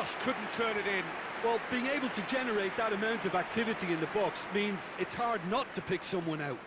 just couldn't turn it in. Well, being able to generate that amount of activity in the box means it's hard not to pick someone out.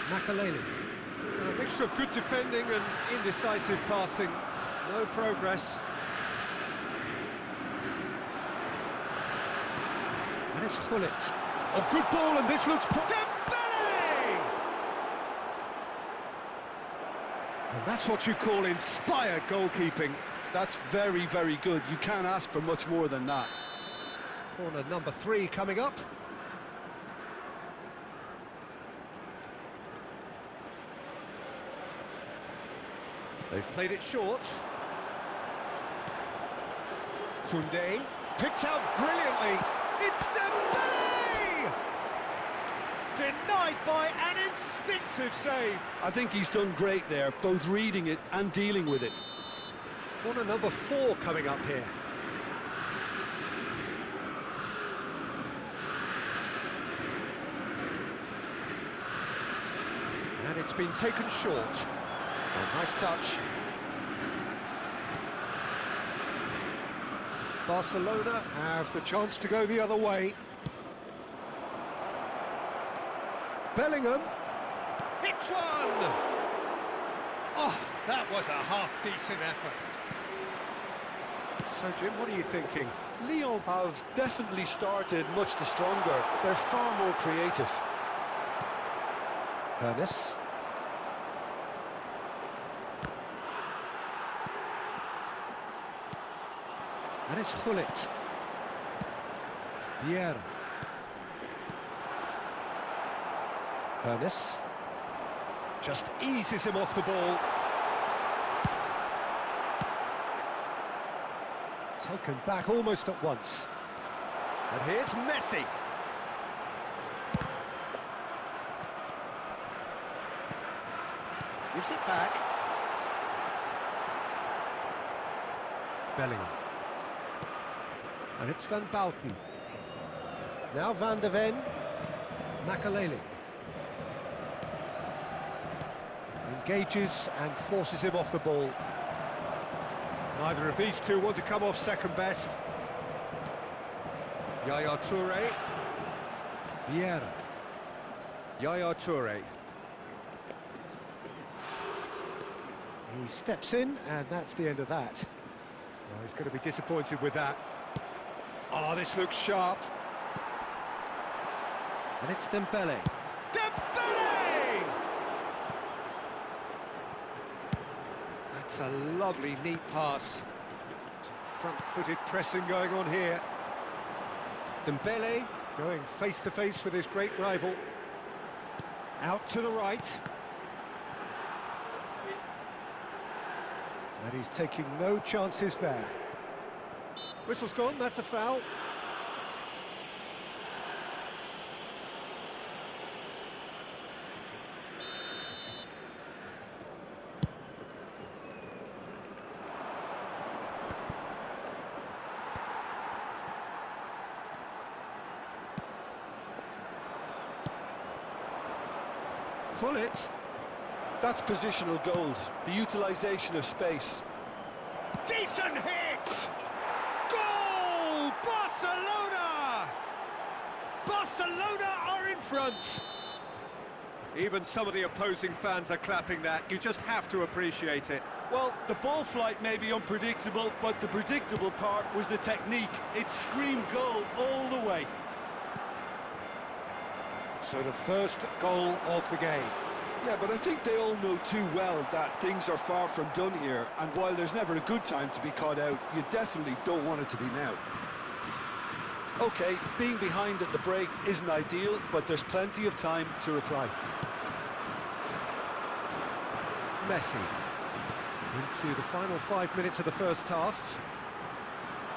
Makaleli. A mixture of good defending and indecisive passing. No progress. And it's Gullit. A good ball, and this looks... Dembele! And that's what you call inspired goalkeeping. That's very, very good. You can't ask for much more than that. Corner number 3 coming up. They've played it short. Koundé picked out brilliantly. It's Dembele! Denied by an instinctive save. I think he's done great there, both reading it and dealing with it. Corner number 4 coming up here. And it's been taken short. Oh, nice touch. Barcelona have the chance to go the other way. Bellingham hits one! Oh, that was a half-decent effort. So, Jim, what are you thinking? Lyon have definitely started much the stronger. They're far more creative. Ernest. And it's Gullit. Vieira. Ernest. Just eases him off the ball. Taken back almost at once. And here's Messi. Gives it back. Bellingham. And it's Van Bouten. Now Van de Ven. Makaleli. Engages and forces him off the ball. Neither of these two want to come off second best. Yaya Toure. Vieira. Yaya Toure. He steps in, and that's the end of that. Well, he's going to be disappointed with that. Oh, this looks sharp. And it's Dembele. Dembele! That's a lovely, neat pass. Some front-footed pressing going on here. Dembele going face-to-face with his great rival. Out to the right. And he's taking no chances there. Whistle's gone, that's a foul. Gullit. That's positional gold, the utilisation of space. Decent hit! Goal! Barcelona! Barcelona are in front! Even some of the opposing fans are clapping that. You just have to appreciate it. Well, the ball flight may be unpredictable, but the predictable part was the technique. It screamed goal all the way. So the first goal of the game. Yeah, but I think they all know too well that things are far from done here, and while there's never a good time to be caught out, you definitely don't want it to be now. Okay, being behind at the break isn't ideal, but there's plenty of time to reply. Messi into the final 5 minutes of the first half.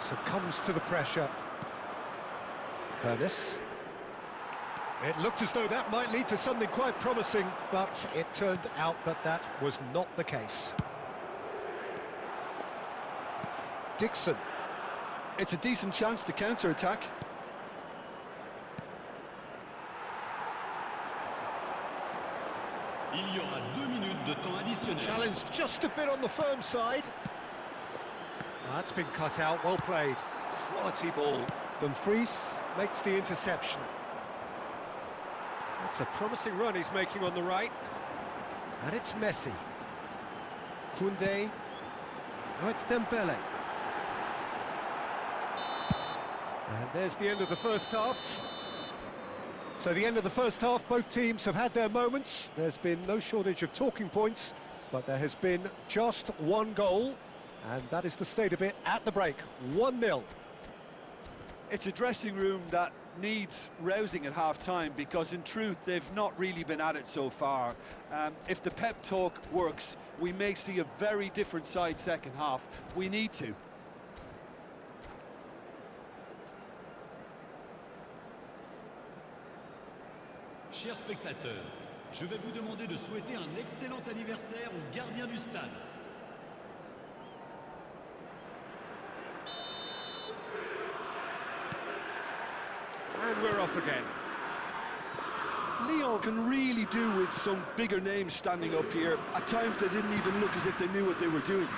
Succumbs to the pressure. Ernest. It looked as though that might lead to something quite promising, but it turned out that that was not the case. Dixon. It's a decent chance to counter-attack. Il y aura 2 minutes de temps additionnel. Challenge just a bit on the firm side. That's been cut out, well played. Quality ball. Dumfries makes the interception. That's a promising run he's making on the right. And it's Messi. Koundé. Now it's Dembele. And there's the end of the first half. So the end of the first half, both teams have had their moments. There's been no shortage of talking points, but there has been just one goal, and that is the state of it at the break. 1-0. It's a dressing room that needs rousing at half-time because, in truth, they've not really been at it so far. If the pep talk works, we may see a very different side second half. We need to. Chers spectateurs, je vais vous demander de souhaiter un excellent anniversaire au gardien du stade. And we're off again. Lyon can really do with some bigger names standing up here. At times they didn't even look as if they knew what they were doing.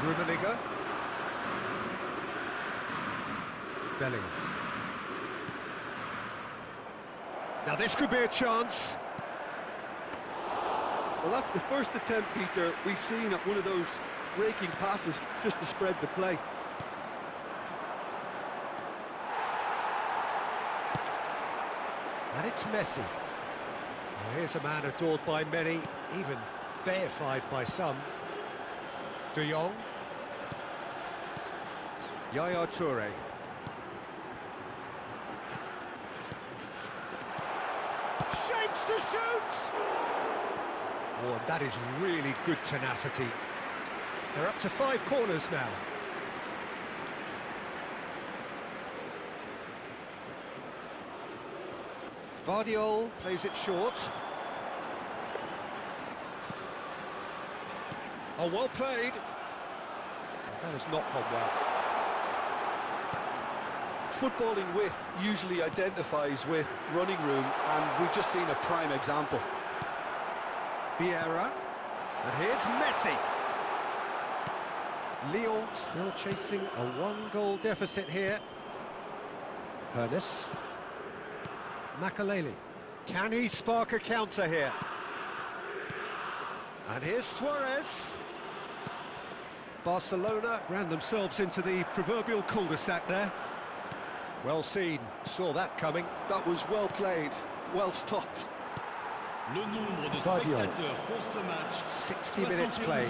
Rummenigge. Bellingham. Now this could be a chance. Well, that's the first attempt, Peter, we've seen at one of those raking passes just to spread the play. And it's Messi. Well, here's a man adored by many, even deified by some. De Jong. Yaya Toure. Shapes to shoot! Oh, and that is really good tenacity. They're up to 5 corners now. Vardiol plays it short. Oh, well played. That has not gone well. Footballing width usually identifies with running room, and we've just seen a prime example. Vieira. And here's Messi. Lyon still chasing a 1-goal deficit here. Hernes. Makaleli. Can he spark a counter here? And here's Suarez. Barcelona ran themselves into the proverbial cul-de-sac there. Well seen, saw that coming. That was well played, well stopped. Le nombre de Vardiol. spectateurs pour ce match, 60 minutes played.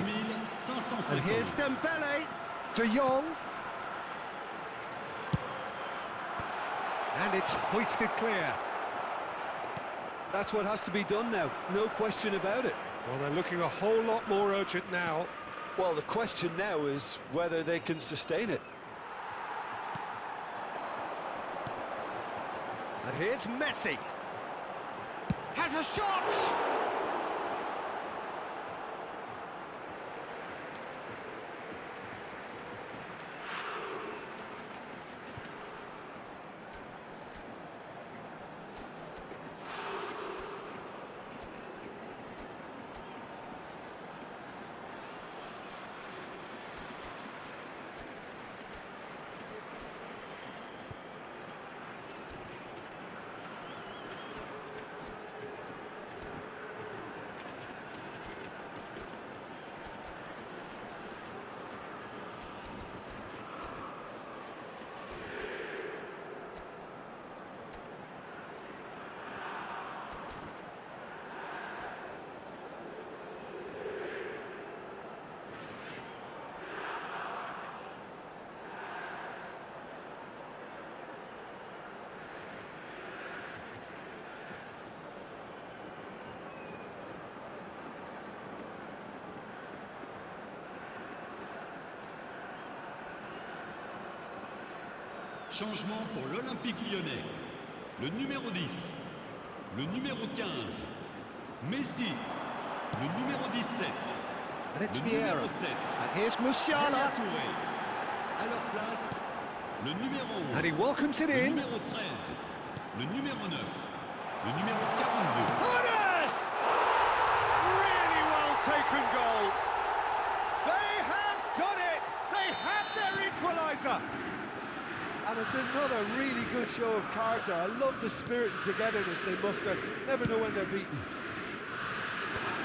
71 And here's 550. Dembele. De Jong. And it's hoisted clear. That's what has to be done now, no question about it. Well, they're looking a whole lot more urgent now. Well, the question now is whether they can sustain it. And here's Messi. Has a shot! Changement pour l'Olympique lyonnais. Le numéro 10, le numéro 15, Messi, le numéro 17, And it's le Vieira. numéro 7, And here's Yaya Musiala. Touré. À leur place, le numéro 11, And he welcomes it le in. numéro 13, le numéro 9, le numéro 42. Horace! Really well taken goal. They have done it. They have their equaliser. And it's another really good show of character. I love the spirit and togetherness they muster. Never know when they're beaten.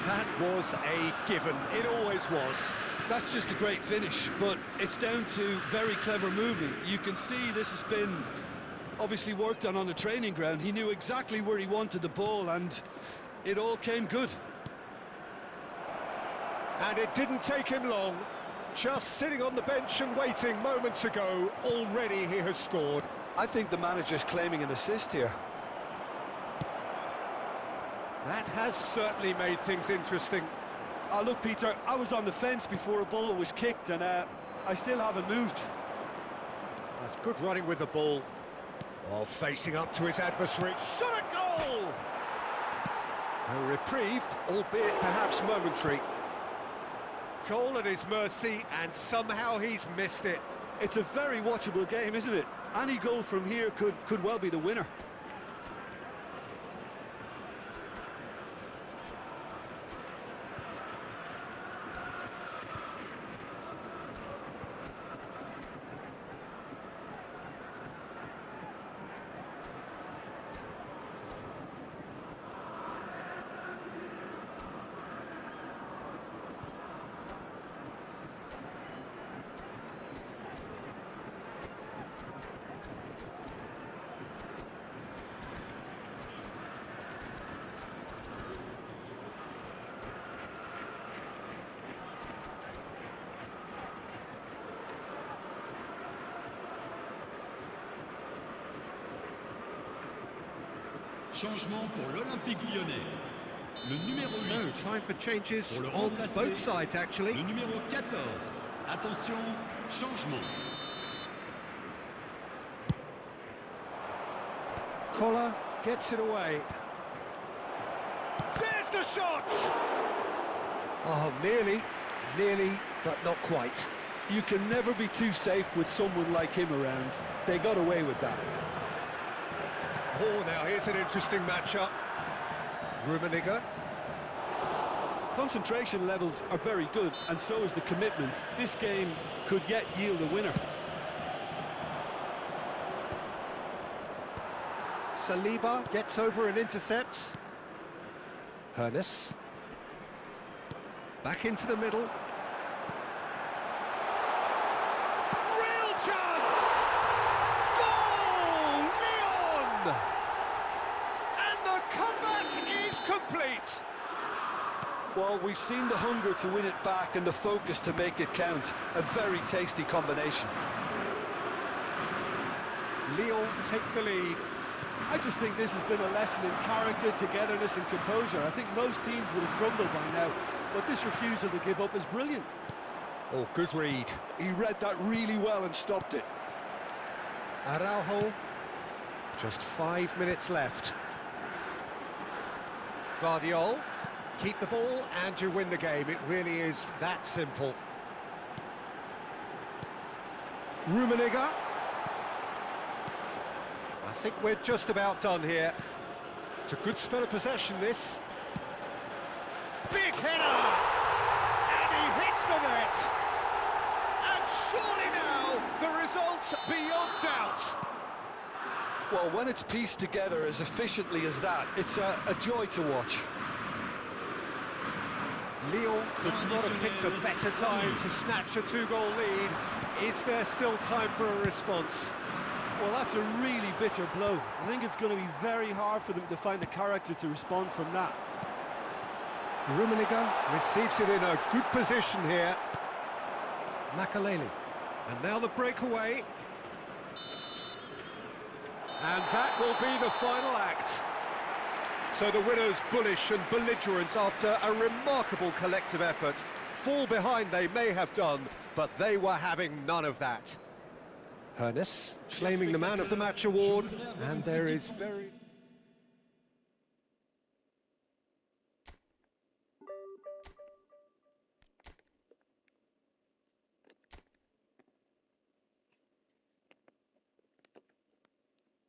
That was a given. It always was. That's just a great finish, but it's down to very clever movement. You can see this has been obviously worked on the training ground. He knew exactly where he wanted the ball, and it all came good. And it didn't take him long. Just sitting on the bench and waiting moments ago, already he has scored. I think the manager's claiming an assist here. That has certainly made things interesting. Oh, look, Peter, I was on the fence before a ball was kicked, and I still haven't moved. That's good running with the ball. While facing up to his adversary. Shot a goal! A reprieve, albeit perhaps momentary. Goal at his mercy, and somehow he's missed it. It's a very watchable game, isn't it? Any goal from here could well be the winner. Changement pour l'Olympique Lyonnais. Le numéro 8. So, time for changes Pour le on remplacer, both sides, actually. Le numéro 14. Attention, changement. Collar gets it away. There's the shot! Oh, nearly, but not quite. You can never be too safe with someone like him around. They got away with that. Oh, now here's an interesting matchup. Rummenigge. Concentration levels are very good, and so is the commitment. This game could yet yield a winner. Saliba gets over and intercepts. Hoeneß. Back into the middle. Real chance! Goal! Lyon! And the comeback is complete. Well, we've seen the hunger to win it back and the focus to make it count. A very tasty combination. Lyon take the lead. I just think this has been a lesson in character, togetherness and composure. I think most teams would have crumbled by now, but this refusal to give up is brilliant. Oh, good read. He read that really well and stopped it. Araujo. Just 5 minutes left. Guardiol. Keep the ball and you win the game. It really is that simple. Rummenigge. I think we're just about done here. It's a good spell of possession, this. Big header! And he hits the net! And surely now, the result's beyond doubt. Well, when it's pieced together as efficiently as that, it's a joy to watch. Lyon could not have picked a better time to snatch a two-goal lead. Is there still time for a response? Well, that's a really bitter blow. I think it's going to be very hard for them to find the character to respond from that. Rummenigge receives it in a good position here. Makaleli. And now the breakaway. And that will be the final act. So the winners bullish and belligerent after a remarkable collective effort. Fall behind they may have done, but they were having none of that. Hoeneß claiming the Man of the Match award, and there is very...